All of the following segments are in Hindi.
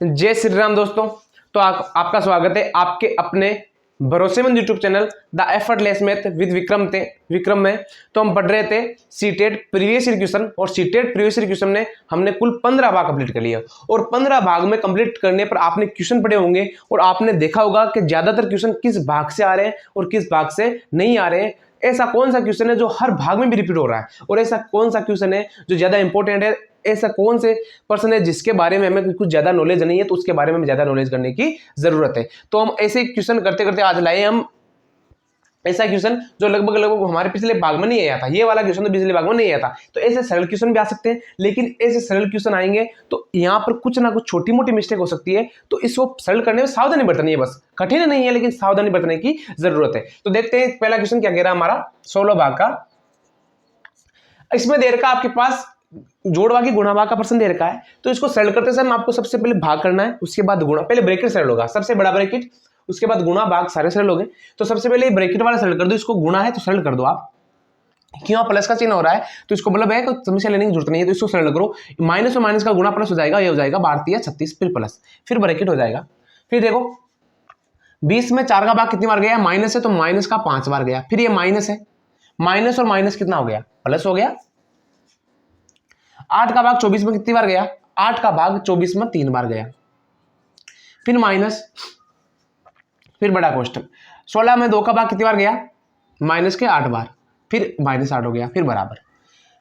जय श्री राम दोस्तों। तो आपका स्वागत है आपके अपने भरोसेमंद YouTube channel the effortless math with Vikram में। तो हम पढ़ रहे थे सीटेट प्रीवियस ईयर क्वेश्चन, और सीटेट प्रीवियस ईयर क्वेश्चन ने हमने कुल 15 भाग कंप्लीट कर लिया। और 15 भाग में कंप्लीट करने पर आपने क्वेश्चन पढ़े होंगे और आपने देखा होगा कि ज्यादातर क्वेश्चन किस भाग से आ रहे हैं और किस भाग से नहीं आ रहे हैं। ऐसा कौन सा क्वेश्चन है जो हर भाग में भी रिपीट हो रहा है, और ऐसा कौन सा क्वेश्चन है जो ज्यादा इंपॉर्टेंट है, ऐसा कौन से पर्सन है जिसके बारे में हमें कुछ ज्यादा नॉलेज नहीं है तो उसके बारे में ज्यादा नॉलेज करने की जरूरत है। तो हम ऐसे क्वेश्चन करते करते आज लाए हम ऐसा क्वेश्चन जो लगभग हमारे पिछले भाग में नहीं आया था। ये वाला क्वेश्चन तो पिछले भाग में नहीं आया था। तो ऐसे सरल क्वेश्चन भी आ सकते हैं, लेकिन ऐसे सरल क्वेश्चन आएंगे तो यहाँ पर कुछ ना कुछ छोटी मोटी मिस्टेक हो सकती है। तो इसको सरल करने में सावधानी बरतनी है, बस कठिन नहीं है लेकिन सावधानी बरतने की जरूरत है। तो देखते हैं पहला क्वेश्चन क्या कह रहा है हमारा 16 भाग का। इसमें दे रखा आपके पास जोड़वा की गुणा भाग का प्रश्न दे रखा है। तो इसको सरल करते समय आपको सबसे पहले भाग करना है, उसके बाद गुणा। पहले ब्रैकेट सरल होगा, सबसे बड़ा ब्रैकेट, उसके बाद गुणा भाग सारे सरल हो गए। तो सबसे पहले ब्रैकेट वाला सरल कर दो, इसको गुणा है तो सरल कर दो आप। क्यों प्लस का चिन्ह हो रहा है तो इसको मतलब है समस्या लेने की जरूरत नहीं है, तो इसको सरल करो। माइनस और माइनस का गुणा प्लस हो जाएगा, ये हो जाएगा 12 36, फिर प्लस, फिर ब्रैकेट हो जाएगा। फिर देखो 20 में 4 का भाग कितनी बार गया, माइनस है तो माइनस का 5 बार गया। फिर ये माइनस है, माइनस और माइनस कितना हो गया, प्लस हो गया। 8 का भाग 24 में कितनी बार गया, 8 का भाग 24 में 3 बार गया। फिर माइनस, फिर बड़ा कोष्टक। 16 में 2 का भाग कितनी बार गया, माइनस के 8 बार, फिर माइनस 8 हो गया, फिर बराबर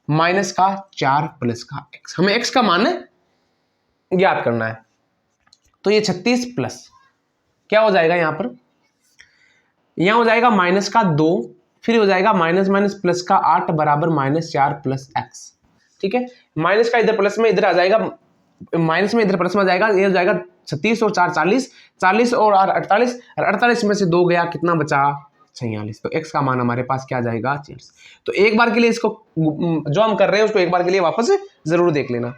माइनस का 4 प्लस का x। हमें x का मान ज्ञात करना है। तो ये 36 प्लस क्या हो जाएगा, यहां पर यहां हो जाएगा माइनस का 2, फिर हो जाएगा माइनस माइनस प्लस का 8 बराबर माइनस 4 प्लस x। ठीक है, माइनस का इधर प्लस में इधर आ जाएगा, माइनस में इधर प्लस में आ जाएगा। ये हो जाएगा 36 और 4 40, 40 और 48, और 48 में से 2 गया, कितना बचा 46। तो x का मान हमारे पास क्या आ जाएगा 46। तो एक बार के लिए इसको जो हम कर रहे हैं उसको एक बार के लिए वापस जरूर देख लेना।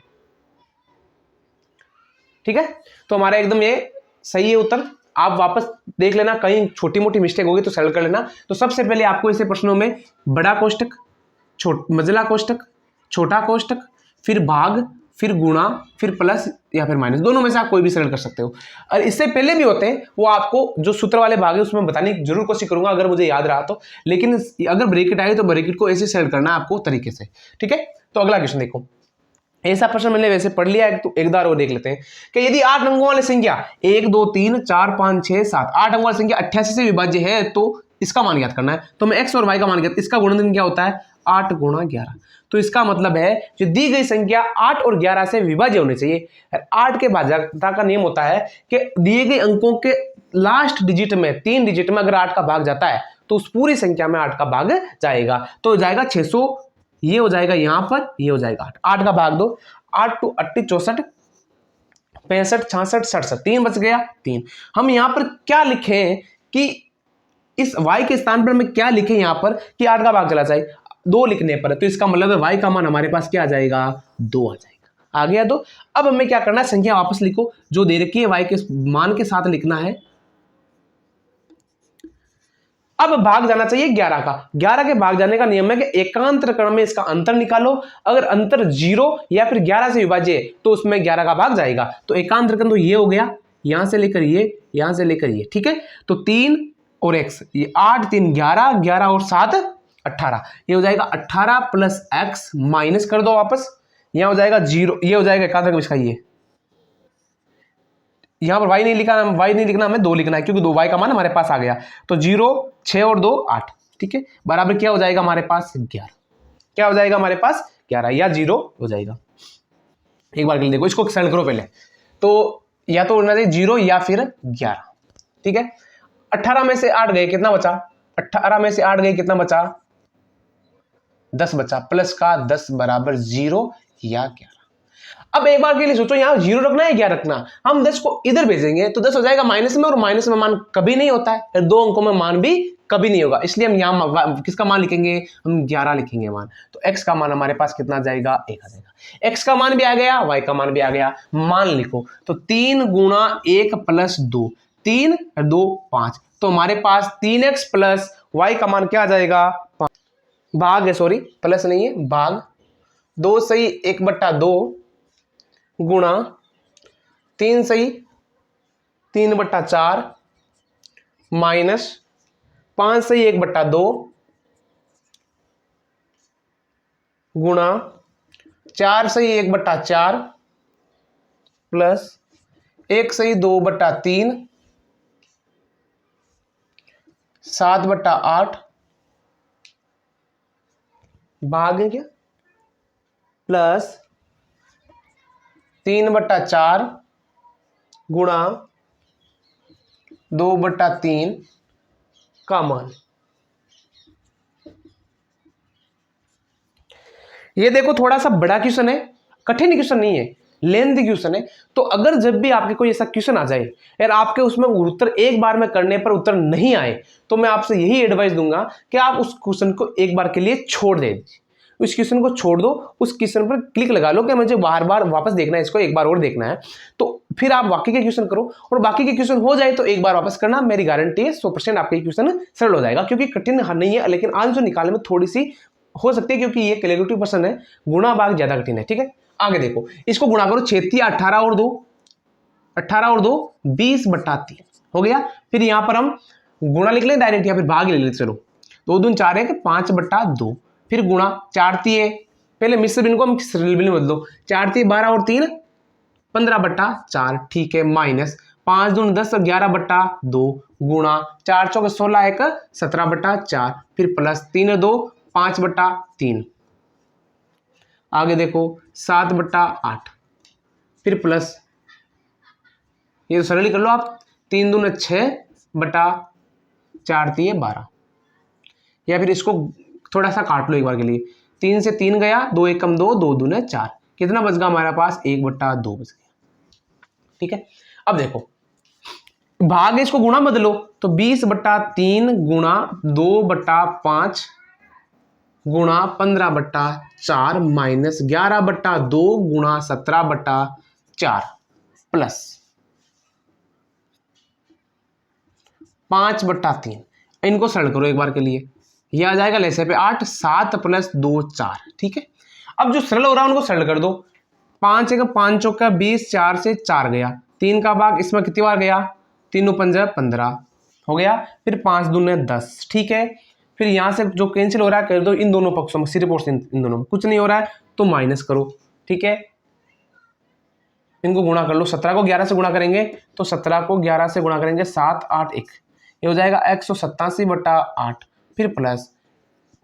ठीक है, तो हमारा एकदम ये सही है उत्तर। आप वापस देख लेना, कहीं छोटी मोटी मिस्टेक होगी तो सरल कर लेना। तो सबसे पहले आपको ऐसे प्रश्नों में बड़ा कोष्टक, मझला कोष्टक, छोटा कोष्टक, फिर भाग, फिर गुणा, फिर प्लस या फिर माइनस, दोनों में से आप कोई भी सरल कर सकते हो। और इससे पहले भी होते हैं, वो आपको जो सूत्र वाले भाग है उसमें बताने की जरूर कोशिश करूंगा अगर मुझे याद रहा तो। लेकिन अगर ब्रैकेट आए तो ब्रैकेट को ऐसे सरल करना है आपको तरीके से। ठीक है, तो अगला क्वेश्चन देखो। ऐसा प्रश्न मैंने वैसे पढ़ लिया है तो एक बार वो देख लेते हैं कि यदि 8 अंकों वाली संख्या 1 2 3 4 5 6 7 8 अंकों वाली संख्या 88 से विभाज्य है तो इसका मान ज्ञात करना है। तो मैं x और y का मान ज्ञात, इसका गुणनफल क्या होता है 8 गुणा 11। तो इसका मतलब है जो दी गई संख्या 8 और 11 से विभाज्य होनी चाहिए। 8 के भाज्यता का नियम होता है कि दिए गए अंकों के लास्ट डिजिट में 3 डिजिट में अगर 8 का भाग जाता है तो उस पूरी संख्या में 8 का भाग जाएगा। तो जाएगा 600, ये हो जाएगा यहां पर, ये हो जाएगा 8 का भाग दो, 8 टू 80 64 65 66 67, 3 बच गया 3। हम यहां पर क्या लिखें कि इस y के स्थान पर हमें क्या लिखें यहां पर कि 8 का भाग चला जाए 2 लिखने पर। तो इसका मतलब है y का मान हमारे पास क्या आ जाएगा 2 आ जाएगा। आ गया 2। अब हमें क्या करना है, संख्या वापस लिखो जो दे रखी है y के मान के साथ लिखना है। अब भाग जाना चाहिए 11 का। 11 के भाग जाने का नियम है कि एकांतर क्रम में इसका अंतर निकालो। अगर अंतर 0 या फिर 11 से विभाज्य है तो उसमें 11 का भाग जाएगा। तो एकांतर क्रम तो ये हो गया, यहां से लेकर ये, यहां से लेकर ये। ठीक है, तो 3 और x, ये 8 3 11, 11 और 7 18, ये हो जाएगा 18 प्लस x, माइनस कर दो वापस, यहां हो जाएगा 0, ये हो जाएगा एकांतर क्रम इसका। ये यहां पर y नहीं लिखा, y नहीं लिखना, हमें 2 लिखना है क्योंकि 2 y का मान हमारे पास आ गया। तो 0 6 और 2 8। ठीक है, बराबर क्या हो जाएगा हमारे पास 11। क्या हो जाएगा हमारे पास 11 या 0 हो जाएगा। एक बार के लिए देखो, इसको सरल करो पहले। तो या तो होना चाहिए 0 या फिर 11। ठीक है, 18 में से 8 गए, कितना बचा 18 में से 8 गए, कितना बचा 10 बचा, प्लस का 10 बराबर 0 या 11। अब एक बार के लिए सोचो, यहां 0 रखना है क्या रखना, हम 10 को इधर भेजेंगे तो 10 हो जाएगा माइनस में, और माइनस में मान कभी नहीं होता है, फिर 2 अंकों में मान भी कभी नहीं होगा। इसलिए हम यहां किसका मान लिखेंगे, हम 11 लिखेंगे मान। तो x का मान हमारे पास कितना जाएगा 1 आ जाएगा। x का मान भी आ गया, y का मान भी आ गया, मान लिखो। तो 3 गुणा 1 प्लस 2, 3 और 2 5। तो हमारे पास 3x प्लस y का मान क्या आ जाएगा 5। भाग है, सॉरी प्लस नहीं है, भाग 2 सही 1/2 गुणा 3 सही 3/4 माइनस 5 सही 1/2 गुणा 4 सही 1/4 प्लस 1 सही 2/3 7/8 भाग क्या प्लस 3/4 गुणा 2/3 का मान। ये देखो थोड़ा सा बड़ा क्वेश्चन है, कठिन क्वेश्चन नहीं है, लेंथी क्वेश्चन है। तो अगर जब भी आपके कोई ऐसा क्वेश्चन आ जाए यार आपके उसमें उत्तर एक बार में करने पर उत्तर नहीं आए, तो मैं आपसे यही एडवाइस दूंगा कि आप उस क्वेश्चन को एक बार के लिए छोड़ दे, उस क्वेश्चन को छोड़ दो, उस क्वेश्चन पर क्लिक लगा लो कि मुझे बार बार वापस देखना है, इसको एक बार और देखना है। तो फिर आप बाकी के क्वेश्चन करो, और बाकी के क्वेश्चन हो जाए तो एक बार वापस करना, मेरी गारंटी है 100% आपके क्वेश्चन सरल हो जाएगा, क्योंकि कठिन नहीं है, लेकिन आंसर निकालने में थोड़ी सी हो सकती है, क्योंकि ये कैलकुलेटिव पर्सन है, गुणा भाग ज्यादा कठिन है। ठीक है, आगे देखो, इसको गुणा करो 6 18 और 2 20/3 हो गया। फिर यहां पर हम गुणा लिख लें डायरेक्ट या फिर भाग ले लेते, चलो 2 दून 4 है 5/2, फिर गुणा 4 3 पहले मिश्र भिन्न को हम सरल भिन्न में बदलो, 4 3 12 और 3 15/4 ठीक है, माइनस 5 दून 10 और 11/2 गुणा 4 चौके 16 1 17/4 फिर प्लस 3 2 5/3 आगे देखो 7/8 फिर प्लस, ये तो सरल ही कर लो आप, 3 दून 6/4 3 12, या फिर इसको थोड़ा सा काट लो एक बार के लिए, 3 से 3 गया 2 1 कम 2 2 दून 4, कितना बच गया हमारे पास 1/2 बच गया। ठीक है, अब देखो भाग इसको गुणा बदलो, तो 20/3 गुणा 2/5 गुणा 15/4 माइनस 11/2 गुणा 17/4 प्लस 5/3, इनको सरल करो एक बार के लिए, ये आ जाएगा लेसे पे 8 7 प्लस 2 4। ठीक है, अब जो सरल हो रहा है उनको सरल कर दो, 5 1 5 चौका 20 4 से 4 गया, 3 का भाग इसमें कितनी बार गया 3 5 15 हो गया, फिर 5 दूने 10। ठीक है, फिर यहां से जो कैंसिल हो रहा है कर दो इन दोनों पक्षों में, सिर्फ और इन दोनों में, कुछ नहीं हो रहा है तो माइनस करो। ठीक है, इनको गुणा कर लो, 17 को 11 से गुणा करेंगे तो 17 को 11 से गुणा करेंगे 7 8 1, ये हो जाएगा 187/8 फिर प्लस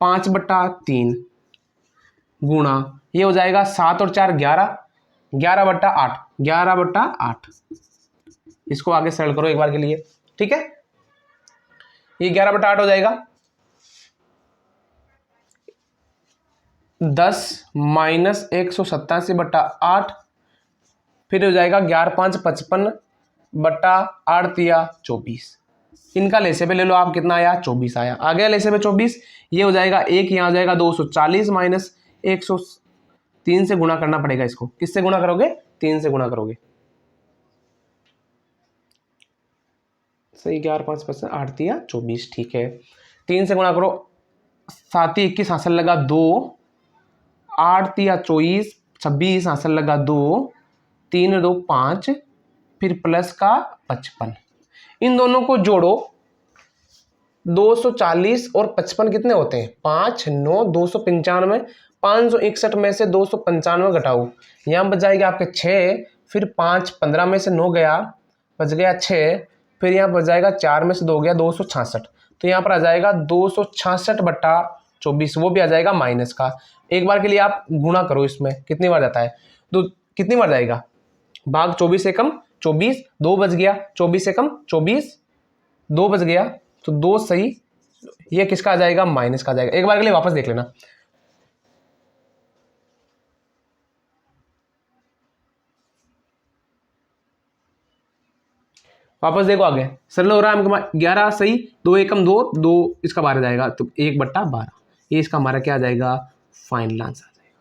5/3 गुणा, ये हो जाएगा 7 और 4 11 11/8 11/8, इसको आगे सरल करो एक बार के लिए। ठीक है, ये 11/8 हो जाएगा, 10 माइनस 187/8 फिर हो जाएगा 11 5 55/8 24, इनका लेसे पे ले लो आप, कितना आया 24 आया, आ गया लेसे पे 24, ये हो जाएगा 1 यहाँ हो जाएगा 240 माइनस 103 से गुणा करना पड़ेगा, इसको किससे गुणा करोगे 3 से गुणा करोगे, सही 11 5 8 24। ठीक है, 3 से गुणा करो, 7 21 हासिल लगा 2 8 24 26 हासिल लगा 2 3 2 5 फिर प्लस का 55, इन दोनों को जोड़ो, 240 और 55 कितने होते हैं 5 9 295, 561 में से 295 घटाओ, यहाँ बच जाएगा आपके 6, फिर 5 15 में से 9 गया बच गया 6, फिर यहाँ बच जाएगा 4 में से 2 गया 266, तो यहाँ पर आ जाएगा 266/24, वो भी आ जाएगा माइनस का। एक बार के लिए आप गुणा करो, इसमें कितनी बार जाता है तो कितनी बार जाएगा, भाग 24 से कम 24 2 बच गया, 24 से कम 24 2 बच गया, तो 2 सही, ये किसका आ जाएगा माइनस का आ जाएगा। एक बार के लिए वापस देख लेना, वापस देखो आगे सरल हो रहा है हमको, 11 सही 2 एकम 2 2 इसका 12 जाएगा, तो 1/12, ये इसका हमारा क्या आ जाएगा फाइनल आंसर आ जाएगा।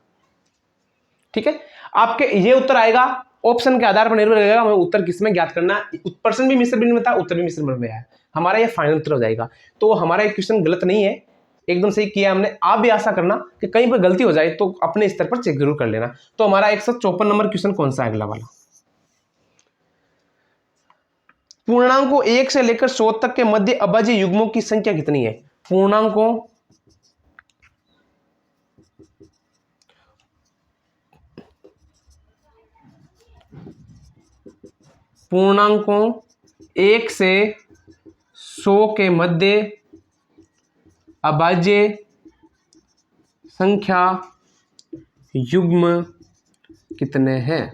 ठीक है, आपके ये उत्तर आएगा, ऑप्शन के आधार पर निर्भर रहेगा हमें उत्तर किसमें ज्ञात करना है, प्रश्न भी मिश्र भिन्न में था, उत्तर भी मिश्र भिन्न में है, हमारा ये फाइनल उत्तर हो जाएगा। तो हमारा एक क्वेश्चन गलत नहीं है, एकदम सही किया हमने। आप भी आशा करना कि कहीं पर गलती हो जाए तो अपने स्तर पर चेक जरूर कर लेना। तो हमारा 154 नंबर क्वेश्चन कौन सा है अगला वाला, पूर्णांकों 1 से लेकर 100 तक के मध्य अभाज्य युग्मों की संख्या कितनी है? पूर्णांकों 1 से 100 के मध्य अभाज्य संख्या युग्म कितने हैं?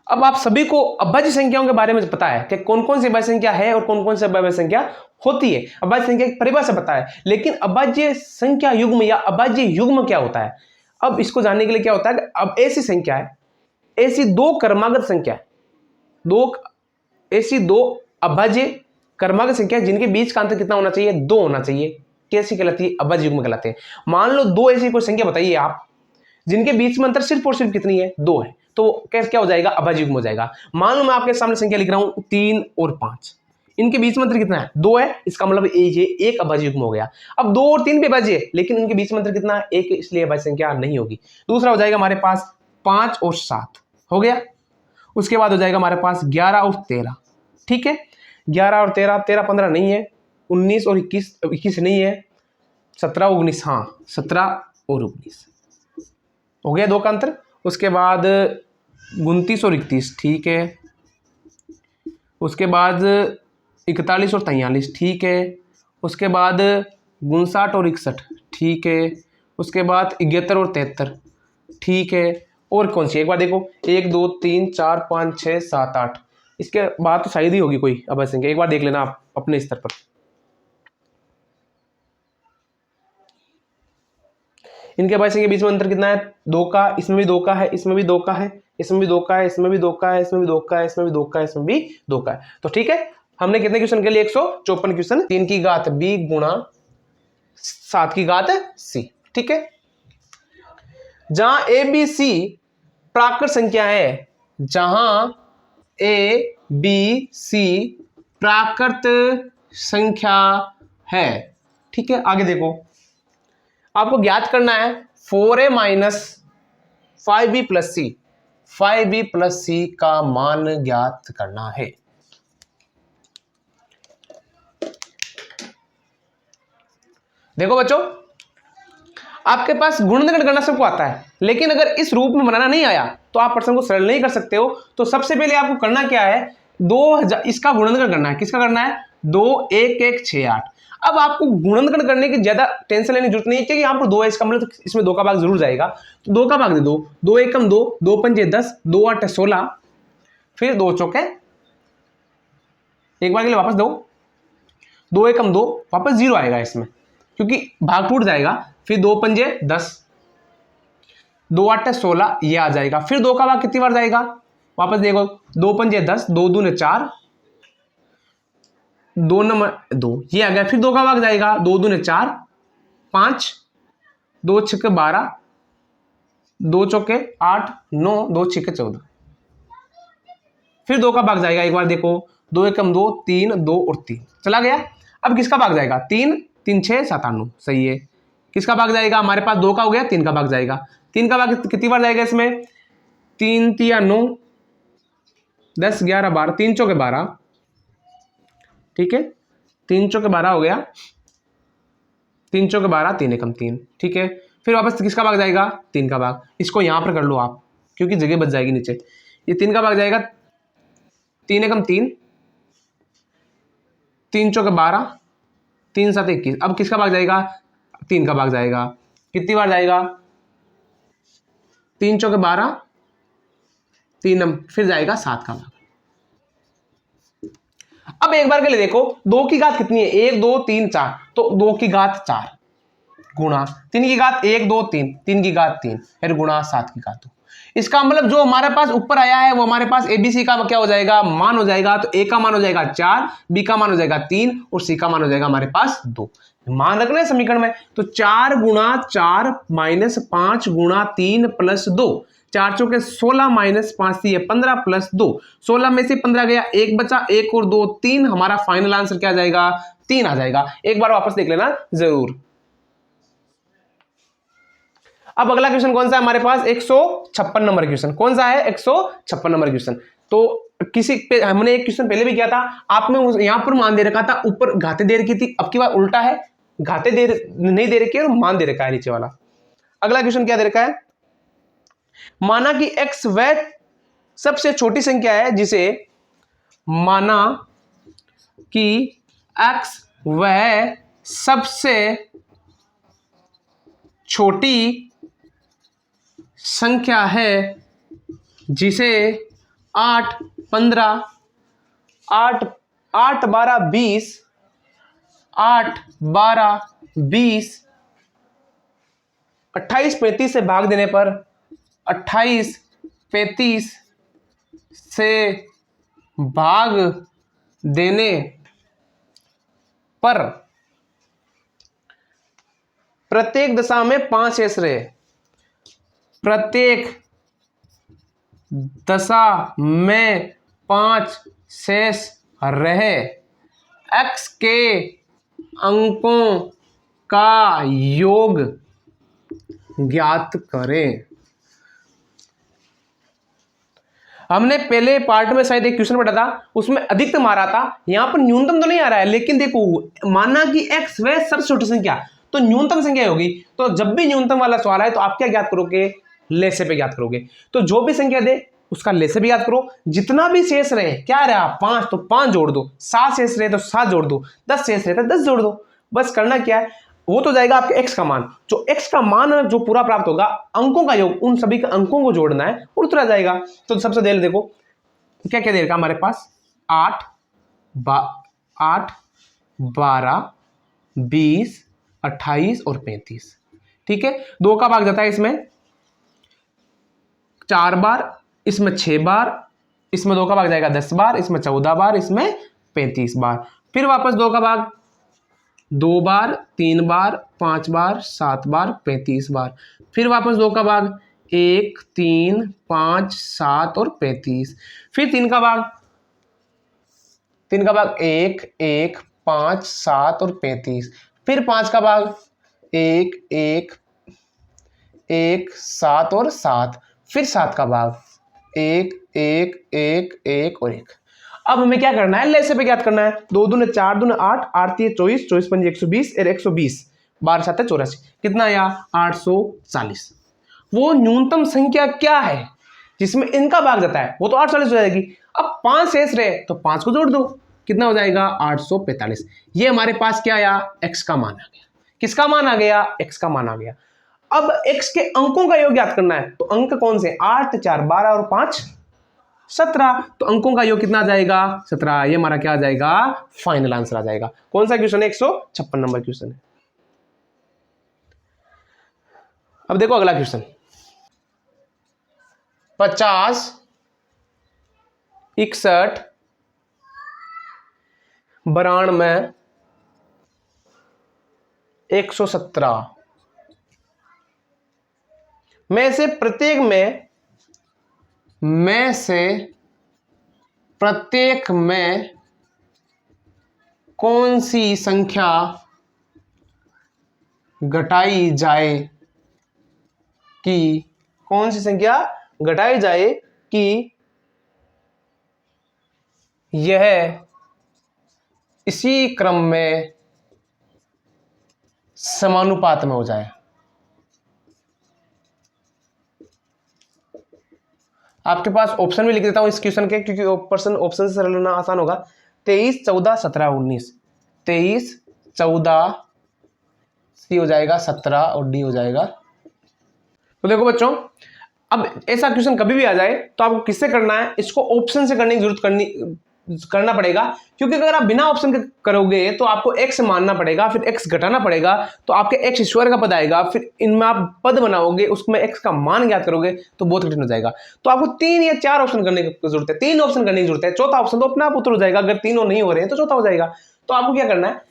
अब आप सभी को अभाज्य संख्याओं के बारे में पता है कि कौन कौन सी अभाज्य संख्या है और कौन कौन सी अभाज्य संख्या होती है। अभाज्य संख्या की परिभाषा पता है, लेकिन अभाज्य संख्या युग्म या अभाज्य युग्म क्या होता है? अब इसको जानने के लिए क्या होता है कि अब ऐसी संख्या है, ऐसी दो क्रमागत संख्या है, ऐसी दो अभाज्य क्रमागत संख्या जिनके बीच का अंतर कितना होना चाहिए? 2 होना चाहिए। कैसी कहलाती है? अभाज्य युग्म कहलाते हैं। मान लो दो ऐसी कोई संख्या बताइए आप जिनके बीच में अंतर सिर्फ और सिर्फ कितनी है? 2 है, तो क्या हो जाएगा? अभाज्य युग्म हो जाएगा। मान लो मैं आपके सामने संख्या लिख रहा हूं 3 और 5, इनके बीच में अंतर कितना है? 2 है, इसका मतलब ये एक अभाज्य युग्म हो गया। अब 2 और 3 भी अभाज्य है, लेकिन इनके बीच में अंतर कितना है? 1, इसलिए अभाज्य संख्या नहीं होगी। दूसरा हो जाएगा हमारे पास 5 और 7 हो गया। उसके बाद हो जाएगा हमारे पास 11 और 13, ठीक है। 11 और 13, 13 15 नहीं है, 19 और 21 नहीं है, 17 और 19, हाँ 17 और 19 हो गया 2 का अंतर। उसके बाद 29 और 31, ठीक है। उसके बाद 41 और 43, ठीक है। उसके बाद 59 और 61, ठीक है। उसके बाद 71 और 73, ठीक है। और कौन सी? एक बार देखो, 1 2 3 4 5 6 7 8, इसके बाद तो शायद ही होगी कोई अभाज्य संख्या। एक बार देख लेना आप अपने स्तर पर। इनके अभाज्य संख्या के बीच में अंतर कितना है? 2 का। इसमें भी 2 का है, इसमें भी 2 का है, इसमें भी 2 का है, इसमें भी 2 का है, इसमें भी 2 का है, इसमें भी 2 का है, इसमें भी 2 का है। तो ठीक है, हमने कितने क्वेश्चन के लिए? 154 क्वेश्चन। 3 की घात b गुणा 7 की घात c, ठीक है। जहां a b c प्राकृत संख्या है, जहां a b c प्राकृत संख्या है, ठीक है। आगे देखो, आपको ज्ञात करना है 4a माइनस 5b प्लस सी, 5b प्लस सी का मान ज्ञात करना है। देखो बच्चों, आपके पास गुणनखंड करना सबको आता है, लेकिन अगर इस रूप में बनाना नहीं आया तो आप प्रश्न को सरल नहीं कर सकते हो। तो सबसे पहले आपको करना क्या है? 2000 इसका गुणनखंड करना है। किसका करना है? 2 1 1 6 8। अब आपको गुणनखंड करने की ज्यादा टेंशन लेने की जरूरत नहीं है, क्योंकि यहाँ पर 2 है, इसका मतलब इसमें 2 का भाग जरूर जाएगा। तो 2 का भाग दे दो, 2 एकम 2, 2 पंजे 10, 2 8 16, फिर 2 चौके, एक बार के लिए वापस दो, 2 एकम 2, वापस 0 आएगा इसमें क्योंकि भाग टूट जाएगा। फिर 2 पंजे 10, 2 8 16, ये आ जाएगा। फिर 2 का भाग कितनी बार जाएगा? वापस देखो, 2 पंजे 10, 2 दूने 4, 2 नंबर 2, ये आ गया। फिर 2 का भाग जाएगा, 2 दूने 4 5, 2 छक्के 12, 2 चौके 8 9, 2 छक्के 14। फिर 2 का भाग जाएगा, एक बार देखो, 2 एकम 2, 3 2 और 3 चला गया। अब किसका भाग जाएगा? 3 3 6 7 8 9, सही है। किसका भाग जाएगा? हमारे पास 2 का हो गया, 3 का भाग जाएगा। 3 का भाग कितनी बार जाएगा इसमें? 3 3 9, 10 11 12, 3 चौके 12, ठीक है। 3 चौके 12 हो गया, 3 चौके 12, 3 एकम 3, ठीक है। फिर वापस किसका भाग जाएगा? 3 का भाग। इसको यहां पर कर लो आप, क्योंकि जगह बच जाएगी नीचे। ये 3 का भाग जाएगा, 3 एकम 3, 3 चौके 12, 3 7 21। अब किसका भाग जाएगा? 3 का भाग जाएगा। कितनी बार जाएगा? 3 चौके 12, 3 फिर जाएगा 7 का भाग। अब एक बार के लिए देखो, 2 की घात कितनी है? 1 2 3 4, तो 2 की घात 4 गुणा 3 की घात 1 2 3, 3 की घात 3, फिर गुणा 7 की घात 2। इसका मतलब जो हमारे पास ऊपर आया है वो हमारे पास एबीसी का क्या हो जाएगा? मान हो जाएगा। तो ए का मान हो जाएगा 4, बी का मान हो जाएगा 3 और सी का मान हो जाएगा हमारे पास 2। मान रखना है समीकरण में। तो 4 गुणा 4 माइनस 5 गुणा 3 प्लस 2, 4 चौके 16 माइनस 5 सी 15 प्लस 2, 16 में से 15 गया, 1 बचा, 1 और 2 3, हमारा फाइनल आंसर क्या आ जाएगा? 3 आ जाएगा। एक बार वापस देख लेना जरूर। अब अगला क्वेश्चन कौन सा है हमारे पास, 156 नंबर क्वेश्चन। कौन सा है, 156 नंबर क्वेश्चन। तो किसी पे हमने एक क्वेश्चन पहले भी किया था, आपने यहां पर मान दे रखा था, ऊपर घाते दे रखी थी, अब की बार उल्टा है, घाते दे नहीं दे रखी है और मान दे रखा है नीचे वाला। अगला क्वेश्चन क्या दे रखा है, माना कि x वह सबसे छोटी संख्या है जिसे, माना कि x वह सबसे छोटी संख्या है जिसे 8, 15, 8, 8, 12, 20, 8, 12, 20, 28, 35 से भाग देने पर, 28, 35 से भाग देने पर प्रत्येक दशा में 5 शेष रहे, प्रत्येक दशा में 5 शेष रहे, x के अंकों का योग ज्ञात करें। हमने पहले पार्ट में शायद एक क्वेश्चन पढ़ा था, उसमें अधिकतम आ रहा था, यहां पर न्यूनतम तो नहीं आ रहा है, लेकिन देखो माना कि x वह सबसे छोटी संख्या, तो न्यूनतम संख्या होगी, तो जब भी न्यूनतम वाला सवाल है तो आप क्या ज्ञात करोगे, लेसे पे ज्ञात करोगे। तो जो भी संख्या दे उसका लेसे भी ज्ञात करो, जितना भी शेष रहे, क्या रहा 5 तो 5 जोड़ दो, 7 शेष रहे तो 7 जोड़ दो, 10 शेष रहे तो 10 जोड़ दो। बस करना क्या है, वो तो जाएगा आपके x का मान, जो x का मान जो पूरा प्राप्त होगा, अंकों का योग, उन सभी के अंकों को जोड़ना है और उतरा जाएगा। तो सबसे पहले देखो क्या क्या दे रखा हमारे पास, 8, 12, 20, 28 और 35, ठीक है। 2 का भाग जाता है इसमें 4 बार, इसमें 6 बार, इसमें 2 का भाग जाएगा 10 बार, इसमें 14 बार, इसमें 35 बार, फिर वापस 2 का भाग 2 बार, 3 बार, 5 बार, 7 बार, 35 बार, फिर वापस 2 का भाग 1, 3, 5, 7 और 35, फिर 3 का भाग 1, 1, 5, 7 और 35, फिर 5 का भाग 1, 1, 1, 7 और 7, फिर 7 का भाग 1, 1, 1, 1 और 1। अब हमें क्या करना है, लेसे पे ज्ञात करना है। 2 दूने 4 दूने 8, 8 3 24, 24 5 120 और 120, 12 7 84, कितना आया 840। वो न्यूनतम संख्या क्या है जिसमें इनका भाग जाता है, वो तो 840 हो जाएगी। अब 5 शेष रहे तो 5 को जोड़ दो, कितना हो जाएगा 845। ये हमारे पास क्या आया, x का मान आ गया। किसका मान आ गया, x का मान आ गया। अब x के अंकों का योग ज्ञात करना है, तो अंक कौन से, 8, 4, 12 और 5 17, तो अंकों का योग कितना आ जाएगा 17। ये हमारा क्या आ जाएगा, फाइनल आंसर आ जाएगा। कौन सा क्वेश्चन है, 156 नंबर क्वेश्चन है। अब देखो अगला क्वेश्चन, 50, 61, 92, 117 में से प्रत्येक में कौन सी संख्या घटाई जाए कि, कौन सी संख्या घटाई जाए कि यह इसी क्रम में समानुपात में हो जाए। आपके पास ऑप्शन भी लिख देता हूं इस क्वेश्चन के, क्योंकि ऑप्शन से सरल होना आसान होगा। 23, 14, 17, 19, 23, 14, सी हो जाएगा 17 और डी हो जाएगा। तो देखो बच्चों, अब ऐसा क्वेश्चन कभी भी आ जाए तो आपको किससे करना है, इसको ऑप्शन से करने की जरूरत करना पड़ेगा, क्योंकि अगर आप बिना ऑप्शन के करोगे तो आपको x मानना पड़ेगा, फिर x घटाना पड़ेगा, तो आपके x ईश्वर का पद आएगा, फिर इनमें आप पद बनाओगे, उसमें x का मान ज्ञात करोगे तो बहुत कठिन हो जाएगा। तो आपको 3 या 4 ऑप्शन करने की जरूरत है, 3 ऑप्शन करने की जरूरत है, चौथा ऑप्शन तो अपने आप उत्तर हो जाएगा। अगर तीनों नहीं हो रहे हैं तो चौथा हो जाएगा। तो आपको क्या करना है,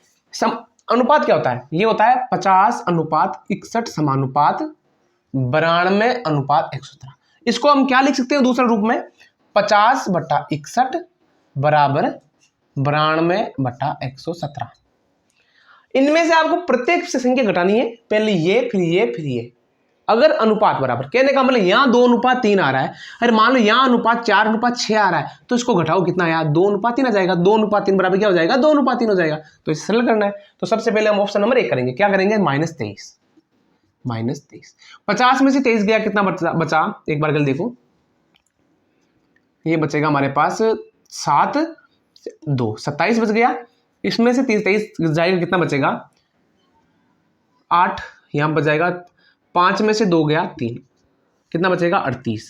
अनुपात क्या होता है, ये होता है 50 अनुपात 61 समानुपात 92 अनुपात 117। इसको हम क्या लिख सकते हैं दूसरे रूप में, 50/61 बराबर 92/117। इनमें से आपको प्रत्येक से संख्या घटानी है, पहले ये, फिर ये, फिर ये। अगर अनुपात बराबर, कहने का मतलब यहाँ 2:3 आ रहा है, अरे मान लो यहाँ अनुपात 4:6 आ रहा है, तो इसको घटाओ कितना आया, 2:3 आ जाएगा। 2:3 बराबर क्या हो जाएगा, 2:3 हो जाएगा। तो इसे सरल करना है, तो सबसे पहले हम ऑप्शन नंबर 1 करेंगे। क्या करेंगे, -23। 50 में से 23 गया, कितना बचा एक बार गल देखो, ये बचेगा हमारे पास 7, 2, 27 बच गया। इसमें से 23 जाएगा, कितना बचेगा 8, यहां बच जाएगा 5 में से 2 गया 3, कितना बचेगा 38।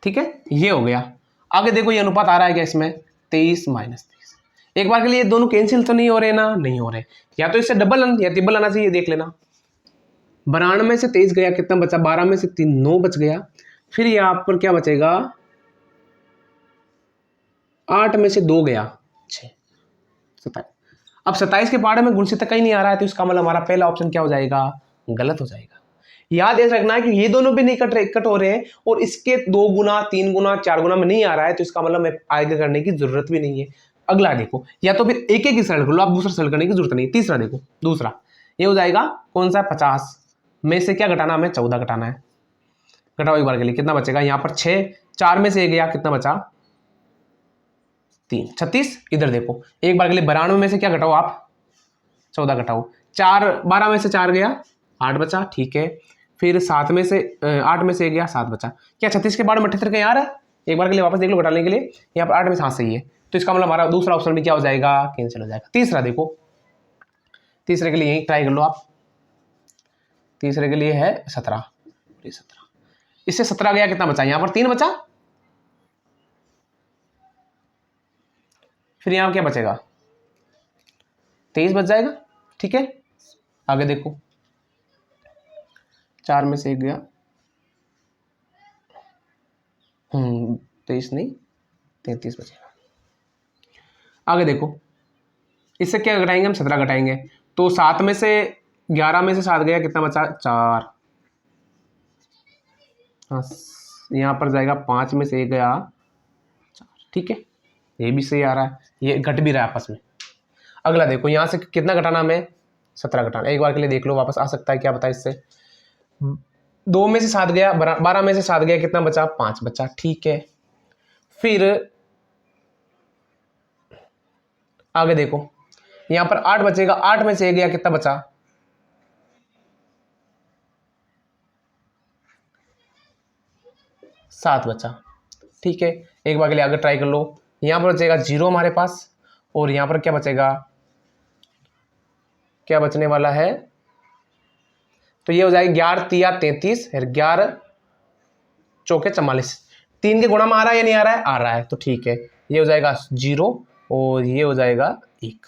ठीक है, ये हो गया। आगे देखो ये अनुपात आ रहा है क्या इसमें, 23 - 23। एक बार के लिए दोनों कैंसिल तो नहीं हो रहे ना, नहीं हो रहे, या तो इससे डबल या ट्रिपल आना चाहिए, देख लेना। 92 में से 23 गया, कितना बचा, 12 में से 3 9 बच गया। फिर यहां पर क्या बचेगा, 8 में से 2 गया 6, 27। अब 27 के पहाड़े में गुणसित कहीं नहीं आ रहा है, तो इसका मतलब हमारा पहला ऑप्शन क्या हो जाएगा, गलत हो जाएगा। याद ऐसा रखना है कि ये दोनों भी नहीं कट हो रहे हैं, और इसके 2 गुना 3 गुना 4 गुना में नहीं आ रहा है, तो इसका मतलब मैं आगे करने की जरूरत भी नहीं है। अगला देखो, या तो फिर एक एक ही सरल कर लो आप, दूसरा सरल करने की जरूरत नहीं। तीसरा देखो, दूसरा ये हो जाएगा कौन सा, 50 में से क्या घटाना, हमें 14 घटाना है। घटाओ एक बार के लिए, कितना बचेगा, यहाँ पर 6, 4 में से गया, कितना बचा 3, 36। इधर देखो एक बार के लिए 92 में से क्या घटाओ आप, 14 घटाओ, 4, 12 में से 4 गया 8 बचा, ठीक है। फिर 7 में से 8 में से गया 7 बचा, क्या 36 के बाद 78 कहीं आ रहा है, एक बार के लिए वापस देख लो घटाने के लिए, यहाँ पर 8 में से, हाँ सही है। तो इसका मतलब हमारा दूसरा ऑप्शन भी क्या हो जाएगा, कैंसिल हो जाएगा। तीसरा देखो, तीसरे के लिए यही ट्राई कर लो आप, तीसरे के लिए है 17, इससे 17 गया, कितना बचा, यहाँ पर 3 बचा, फिर यहां क्या बचेगा 23 बच जाएगा, ठीक है। आगे देखो 4 में से 1 गया, 23 नहीं 33 बचेगा। आगे देखो इससे क्या घटाएंगे हम, 17 घटाएंगे, तो 7 में से 11 में से 7 गया, कितना बचा 4, हाँ यहाँ पर जाएगा 5 में से 1 गया 4, ठीक है, ये भी सही आ रहा है, ये घट भी रहा है आपस में। अगला देखो यहाँ से कितना घटाना हमें, 17 घटाना, एक बार के लिए देख लो वापस आ सकता है, क्या बता इससे, 2 में से 7 गया, 12 में से 7 गया, कितना बचा 5 बचा, ठीक है। फिर आगे देखो यहां पर 8 बचेगा, 8 में से 1 गया, कितना बचा 7 बचा, ठीक है। एक बार के लिए आगे ट्राई कर लो, यहां पर बचेगा 0 हमारे पास, और यहां पर क्या बचेगा, क्या बचने वाला है, तो ये हो जाएगा 11 तिया 33, 11 चौके 44, 3 के गुणा में आ रहा है या नहीं आ रहा है, आ रहा है, तो ठीक है, ये हो जाएगा 0 और ये हो जाएगा 1,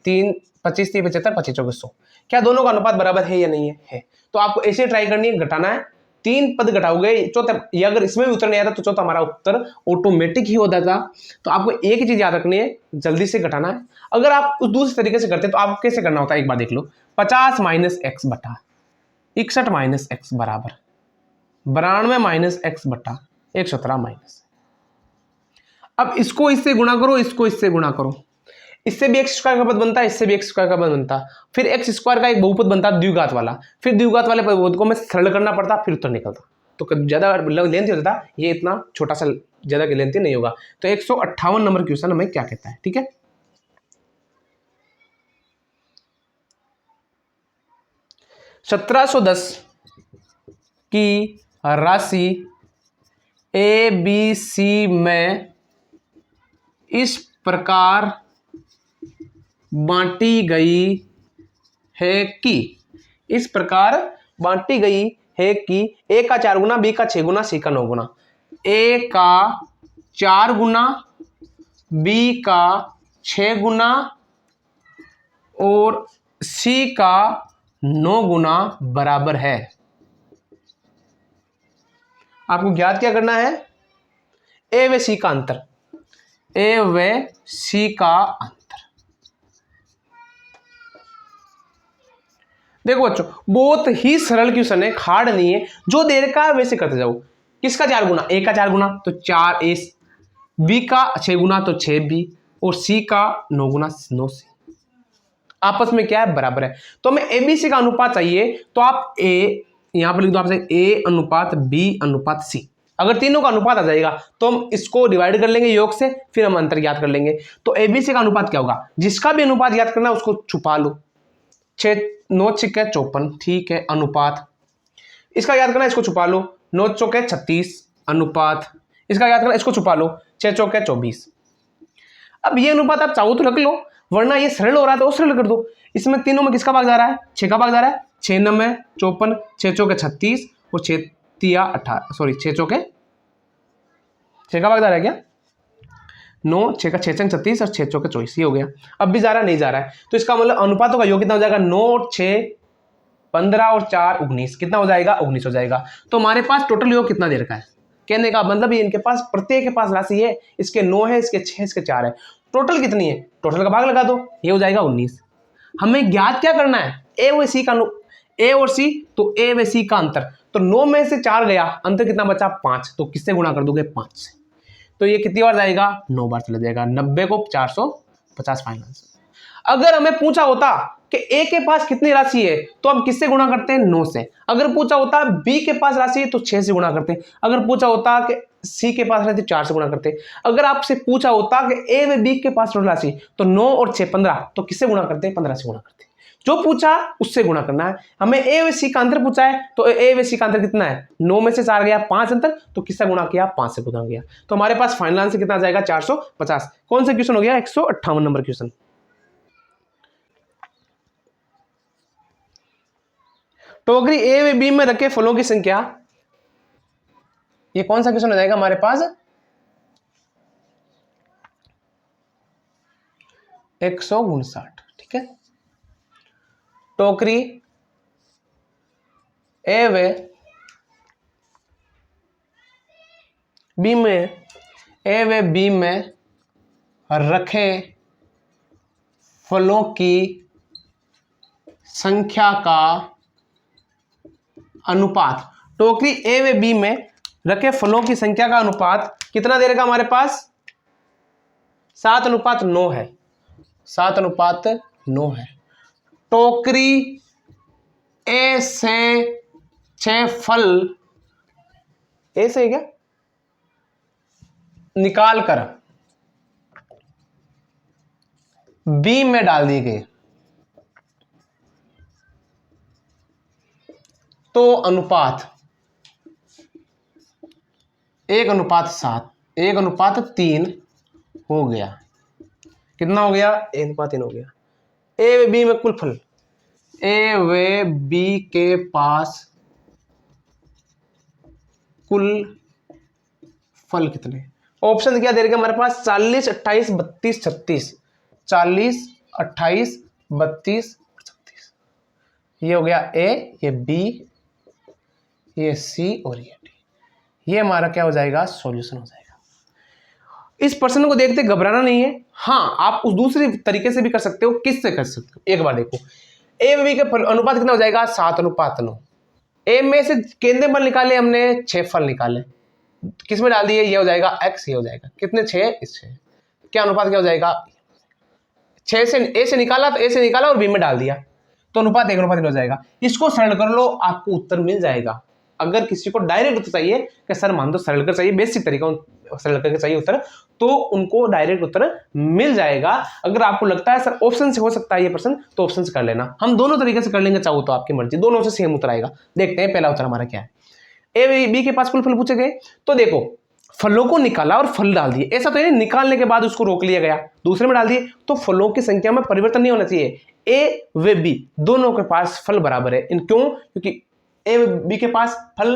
3 25 3 75 25 चौके 100। क्या दोनों का अनुपात बराबर है या नहीं है? तो आपको ऐसे ट्राई करनी है, घटाना है, 3 पद घटाओगे, चौथा ये अगर इसमें भी उत्तर नहीं आता तो चौथा हमारा उत्तर ऑटोमेटिक ही हो जाता। तो आपको एक ही चीज याद रखनी है, जल्दी से घटाना है। अगर आप उस दूसरे तरीके से करते तो आप कैसे करना होता है, एक बार देख लो, 50 - x बटा 61 - x बराबर 92 - x बटा 117 माइनस। अब इसको इससे गुणा करो, इसको इससे गुणा करो, इससे भी एक्स स्क्वायर का पद बनता है, इससे भी एक्स स्क्वायर का पद बनता है, फिर एक्स स्क्वायर का एक बहुपद बनता है द्विघात वाला, फिर द्विघात वाले पद को मैं सरल करना पड़ता, फिर उत्तर निकलता। तो ज्यादा लेंथी होता था, ये इतना छोटा सा ज्यादा लेंथी नहीं होगा। तो 158 नंबर क्वेश्चन हमें क्या कहता है, ठीक है। ₹1710 की राशि ए बी सी में इस प्रकार बांटी गई है कि, इस प्रकार बांटी गई है कि ए का 4 गुना, बी का 6 गुना, सी का 9 गुना। ए का 4 गुना, बी का 6 गुना और सी का 9 गुना बराबर है। आपको ज्ञात क्या करना है, ए व सी का अंतर, ए व सी का अंतर। देखो बच्चों बहुत ही सरल क्वेश्चन है, हार्ड नहीं है, जो दे रखा है वैसे करते जाओ। किसका 4 गुना, ए का 4 गुना तो 4 ए, बी का 6 गुना तो 6 बी, और सी का 9 गुना 9 सी। आपस में क्या है, बराबर है। तो हमें एबीसी का अनुपात चाहिए, तो आप ए यहां पर लिख दो आपसे ए अनुपात बी अनुपात सी। अगर तीनों का अनुपात आ जाएगा तो हम इसको डिवाइड कर लेंगे योग से, फिर हम अंतर ज्ञात कर लेंगे। तो एबीसी का अनुपात क्या होगा, जिसका भी अनुपात ज्ञात करना है उसको छुपा लो। 6 9 6 54, ठीक है, अनुपात। इसका याद करना, इसको छुपा लो। 9 चौके 36 अनुपात। इसका याद करना, इसको छुपा लो। 6 चौके 24। अब ये अनुपात आप चाहो तो रख लो, वरना ये सरल हो रहा है तो सरल कर दो। इसमें तीनों में किसका भाग जा रहा है, 6 का भाग जा रहा है। 6 9 54, 6 चौके 36 और 6 तिया 18, सॉरी 6 चौके 6 का भाग जा रहा है क्या, 9 6 का 6 36 और 6 चौके 24, ये हो गया। अब भी जा रहा है, नहीं जा रहा है, तो इसका मतलब अनुपातों का योग कितना हो जाएगा, 9 और 6 15 और 4 19, कितना हो जाएगा, 19 हो जाएगा। तो हमारे पास टोटल योग कितना दे रखा है, कहने का मतलब ये इनके पास प्रत्येक के पास राशि है, इसके 9 है, इसके 6, इसके 4 है, टोटल कितनी है, टोटल का भाग लगा दो, ये हो जाएगा 19। हमें ज्ञात क्या करना है, ए और सी का, ए और सी, तो ए व सी का अंतर। तो 9 में से 4 गया, अंतर कितना बचा, 5, तो किससे गुणा कर दोगे, 5 से। तो ये कितनी बार जाएगा, 9 बार चला जाएगा। 90 को 450 फाइनल आंसर। अगर हमें पूछा होता कि ए के पास कितनी राशि है, तो हम किससे गुणा करते हैं, 9 से। अगर पूछा होता बी के पास राशि है तो 6 से गुणा करते हैं। अगर पूछा होता कि सी के पास राशि 4 से गुणा करते हैं। अगर आपसे पूछा होता कि ए व बी के पास राशि, तो 9 और 6 15, तो किससे गुणा करते हैं, 15 से गुणा करते हैं। जो पूछा उससे गुणा करना है। हमें ए व सी का अंतर पूछा है, तो ए व सी का अंतर कितना है, 9 में से 4 गया, 5 अंतर, तो किससे गुणा किया, 5 से गुणा किया। तो हमारे पास फाइनल आंसर कितना आ जाएगा, 450। कौन सा क्वेश्चन हो गया, 158 नंबर क्वेश्चन। टोकरी ए व बी में रखे फलों की संख्या, ये कौन सा क्वेश्चन हो जाएगा हमारे पास, 159, ठीक है। टोकरी ए व बी में, ए व बी में रखे फलों की संख्या का अनुपात। टोकरी ए व बी में रखे फलों की संख्या का अनुपात कितना दे रखा हमारे पास, 7:9 है, 7:9 है। टोकरी ए से 6 फल, ए से क्या निकाल कर बी में डाल दिए गए, तो अनुपात 1:7, 1:3 हो गया। कितना हो गया, 1:3 हो गया। ए व बी में कुल फल, ए व बी के पास कुल फल कितने, ऑप्शन क्या दे रखे हमारे पास, 40 28 32 36, 40 28 32 36। ये हो गया ए, ये बी, ये सी और ये डी। ये हमारा क्या हो जाएगा, सॉल्यूशन हो जाएगा। इस प्रश्न को देखते घबराना नहीं है। हाँ, आप उस दूसरे तरीके से भी कर सकते हो। किससे कर सकते हो, एक बार देखो, ए बी के अनुपात कितना हो जाएगा, 7:9। ए में से केंद्र फल निकाले हमने, 6 फल निकाले, किस में डाल दिए, ये हो जाएगा x, ये हो जाएगा कितने, 6, इस 6, क्या अनुपात क्या हो जाएगा, 6 से ए से निकाला, तो ए से निकाला और बी में डाल दिया, तो अनुपात 1:3 हो जाएगा। इसको सरल कर लो, आपको उत्तर मिल जाएगा। अगर किसी को डायरेक्ट उत्तर चाहिए कि सर मान दो सरल कर चाहिए, बेसिक तरीका सरल करके चाहिए उत्तर, तो उनको डायरेक्ट उत्तर मिल जाएगा। अगर आपको लगता है सर ऑप्शन से हो सकता है ये प्रश्न, तो ऑप्शन से कर लेना। हम दोनों तरीके से कर लेंगे, चाहो तो आपकी मर्जी, दोनों से सेम उत्तर आएगा। देखते हैं पहला उत्तर हमारा क्या है। ए बी के पास कुल फल पूछे गए, तो देखो फलों को निकाला और फल डाल दिए। ऐसा तो नहीं निकालने के बाद उसको रोक लिया गया, दूसरे में डाल दिए, तो फलों की संख्या में परिवर्तन नहीं होना चाहिए। ए व बी दोनों के पास फल बराबर है। क्यों, क्योंकि ए व बी के पास फल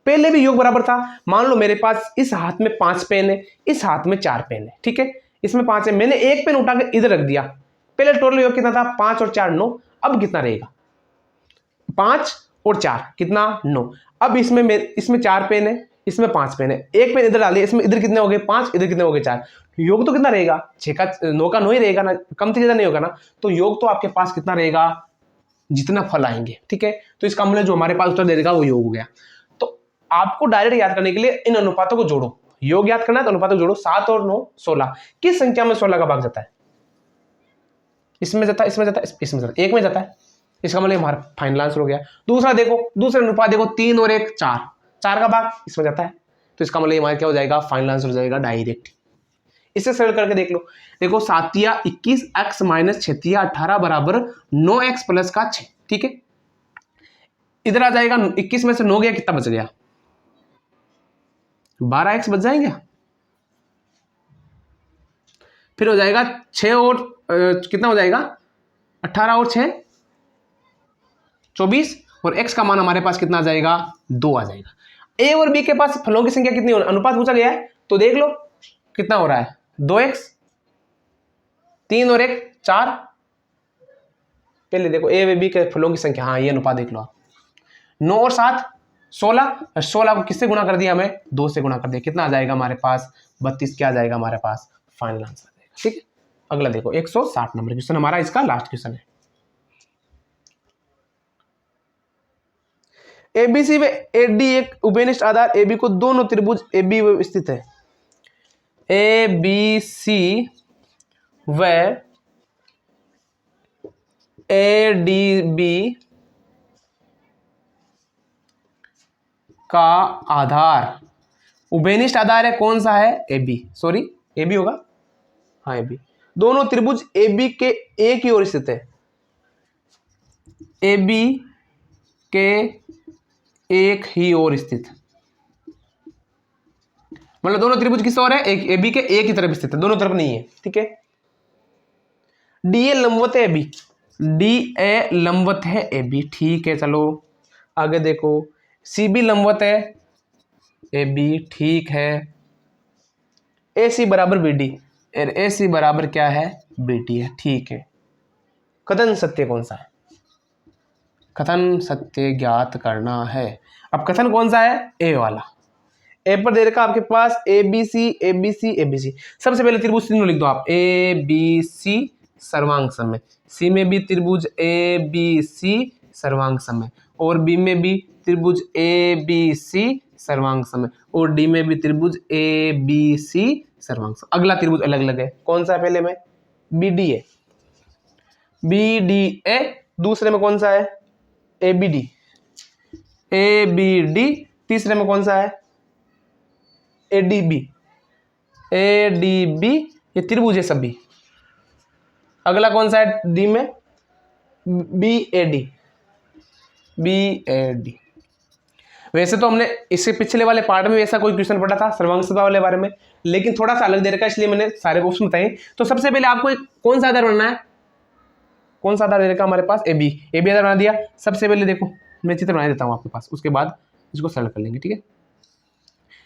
पहले भी योग बराबर था। मान लो मेरे पास इस हाथ में 5 पेन है, इस हाथ में 4 पेन है, ठीक है, इसमें 5 है, मैंने एक पेन उठा के इधर रख दिया। पहले टोटल योग कितना था, 5 और 4 9। अब कितना रहेगा, 5 और 4 कितना, 9। अब इसमें 4 पेन है, इसमें 5 पेन है, एक पेन इधर डाल दिया, इसमें इधर कितने हो गए 5, इधर कितने हो गए 4। योग तो कितना रहेगा, 6 का 9 का 9 ही रहेगा ना, कम से ज्यादा नहीं होगा ना। तो योग तो आपके पास कितना रहेगा, जितना फल आएंगे, ठीक है। तो इसका मतलब जो हमारे पास उत्तर दे देगा वो योग हो गया। तो आपको डायरेक्ट याद करने के लिए इन अनुपातों को जोड़ो, योग याद करना है तो अनुपातों को जोड़ो। 7 और 9 16, किस संख्या में 16 का भाग जाता है, इसमें जाता है, इसमें जाता है, इसमें जाता है, एक में जाता है, इसका मतलब हमारा फाइनल आंसर हो गया। दूसरा देखो, दूसरे अनुपात देखो 3 और 1 4, 4 का भाग इसमें जाता है, तो इसका मतलब हमारा क्या हो जाएगा, फाइनल आंसर हो जाएगा डायरेक्ट। इसे सरल करके देख लो, देखो 7 21 x माइनस 6 18 बराबर 9x प्लस का 6, ठीक है। इधर आ जाएगा 21 में से 9 गया, कितना बच गया, 12x बच जाएंगे। फिर हो जाएगा 6 और कितना हो जाएगा, 18 और 6 24, और x का मान हमारे पास कितना आ जाएगा, 2 आ जाएगा। a और b के पास फलों की संख्या कितनी होना, अनुपात पूछा गया है, तो देख लो कितना हो रहा है, 2x, 3 और 1 4। पहले देखो a व b के फलों की संख्या, हाँ ये अनुपात देख लो आप, 9 और 7 16, 16 को किससे गुणा कर दिया, हमें 2 से गुणा कर दिया, कितना आ जाएगा हमारे पास 32, क्या आ जाएगा हमारे पास, फाइनल आंसर आ जाएगा, ठीक है। अगला देखो 160 नंबर क्वेश्चन हमारा, इसका लास्ट क्वेश्चन है। एबीसी व एडी एक उभयनिष्ठ आधार एबी को दोनों त्रिभुज एबी स्थित है। ए बी सी व ए डी बी का आधार उभयनिष्ठ आधार है, कौन सा है, A B, sorry A B होगा, हाँ ए बी, दोनों त्रिभुज ए बी के एक ही ओर स्थित है, ए बी के एक ही ओर स्थित, मतलब दोनों त्रिभुज किस ओर है, एक ए बी के एक ही तरफ स्थित है, दोनों तरफ नहीं है, ठीक है। डी ए लंबवत है ए बी, डी ए लंबवत है ए बी, ठीक है। चलो आगे देखो, सी बी लंबवत है ए बी, ठीक है। ए सी बराबर बी डी, ए सी बराबर क्या है, बी डी है, ठीक है। कथन सत्य कौन सा है, कथन सत्य ज्ञात करना है। अब कथन कौन सा है, ए वाला, ए पर दे रखा आपके पास A B C A B C A B C. सबसे पहले त्रिभुज तीनों लिख दो आप, ए बी सी सर्वांग समय, सी में भी त्रिभुज ए बी सी सर्वांग समय, और बी में भी त्रिभुज ए बी सी सर्वांग समय, और डी में भी त्रिभुज ए बी सी सर्वांग समय। अगला त्रिभुज अलग अलग है, कौन सा है, पहले में बी डी है, बी डी ए, दूसरे में कौन सा है, A B D, A B D, तीसरे में कौन सा है, A D B, A D B, ये त्रिभुज है सभी। अगला कौन सा है, डी में B A D, B A D. वैसे तो हमने इससे पिछले वाले पार्ट में ऐसा कोई क्वेश्चन पढ़ा था सर्वांगता वाले बारे में, लेकिन थोड़ा सा अलग दे रखा है, इसलिए मैंने सारे ऑप्शन बताए। तो सबसे पहले आपको कौन सा आधार बनना है, कौन सा आधार दे रखा हमारे पास, ए बी आधार बना दिया। सबसे पहले देखो मैं चित्र बना देता हूँ आपके पास, उसके बाद इसको सरल कर लेंगे, ठीक है।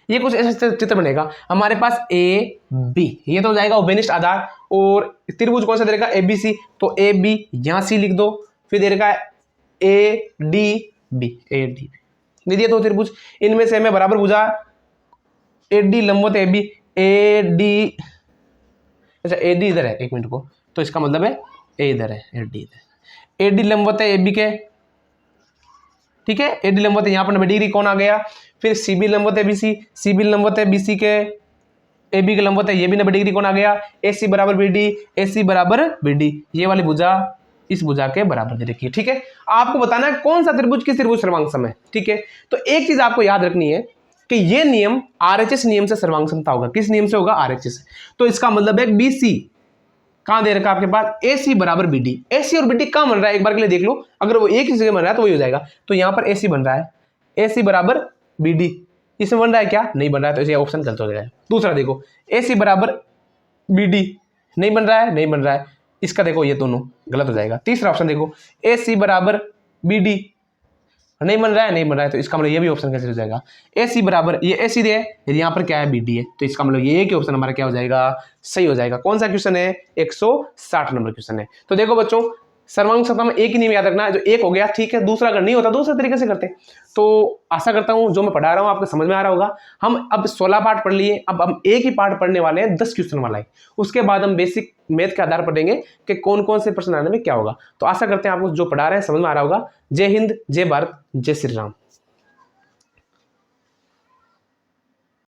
ये कुछ ऐसा चित्र बनेगा हमारे पास, ए बी, ये तो हो जाएगा उभयनिष्ठ आधार, और त्रिभुज कौन सा दे रखा, ए बी सी, तो ए बी यहाँ सी लिख दो, फिर दे रखा है A D B, A D दे दिया, तो त्रिभुज इनमें से हमें बराबर भुजा ए डी लंबवत ए बी, ए डी, अच्छा ए डी इधर है, एक मिनट को, तो इसका मतलब है ए इधर है, ए डी इधर, ए डी लंबवत है ए बी के, ठीक है। ए डी लंबवत है, यहाँ पर 90 डिग्री कौन आ गया, फिर सी बी लंबवत है बी सी, सी बी लंबवत है बी सी के, ए बी के लंबवत है, ये भी 90 डिग्री कौन आ गया, ए सी बराबर बी डी, ए सी बराबर बी डी, ये वाली भुजा इस भुजा के बराबर दे रखी है, ठीक है। आपको बताना है कौन सा त्रिभुज किस त्रिभुज सर्वांग सम है, ठीक है। तो एक चीज आपको याद रखनी है कि ये नियम आरएचएस नियम से सर्वांग समता होगा, किस नियम से होगा, आरएचएस। तो इसका मतलब है बी सी कहां दे रखा आपके पास, ए सी बराबर बी डी, ए सी और बी डी कहां बन रहा है, एक बार के लिए देख लो, अगर वो एक ही जगह बन रहा है तो वही हो जाएगा। तो यहाँ पर ए सी बन रहा है, ए सी बराबर बी डी, इसमें बन रहा है क्या, नहीं बन रहा है, तो इसे ऑप्शन गलत हो जाएगा। दूसरा देखो, ए सी बराबर बी डी नहीं बन रहा है, नहीं बन रहा है, इसका देखो ये दोनों गलत हो जाएगा। तीसरा ऑप्शन देखो, ए सी बराबर बी डी नहीं बन रहा है, नहीं बन रहा है, तो इसका मतलब ये भी ऑप्शन कैसे हो जाएगा। ए सी बराबर ये ए सी है, यहाँ पर क्या है, बी डी है, तो इसका मतलब ये एक ही ऑप्शन हमारा क्या हो जाएगा, सही हो जाएगा। कौन सा क्वेश्चन है, 160 नंबर क्वेश्चन है। तो देखो बच्चों, सर्वांग समता में एक ही नियम याद रखना है, जो एक हो गया ठीक है, दूसरा अगर नहीं होता दूसरे तरीके से करते। तो आशा करता हूं जो मैं पढ़ा रहा हूं आपको समझ में आ रहा होगा। हम अब 16 पार्ट पढ़ लिए, अब हम एक ही पार्ट पढ़ने वाले हैं, 10 क्वेश्चन वाला है। उसके बाद हम बेसिक मैथ के आधार पर पढ़ेंगे कि कौन कौन से प्रश्न आने में क्या होगा। तो आशा करते हैं आपको जो पढ़ा रहे हैं समझ में आ रहा होगा। जय हिंद, जय भारत, जय श्री राम।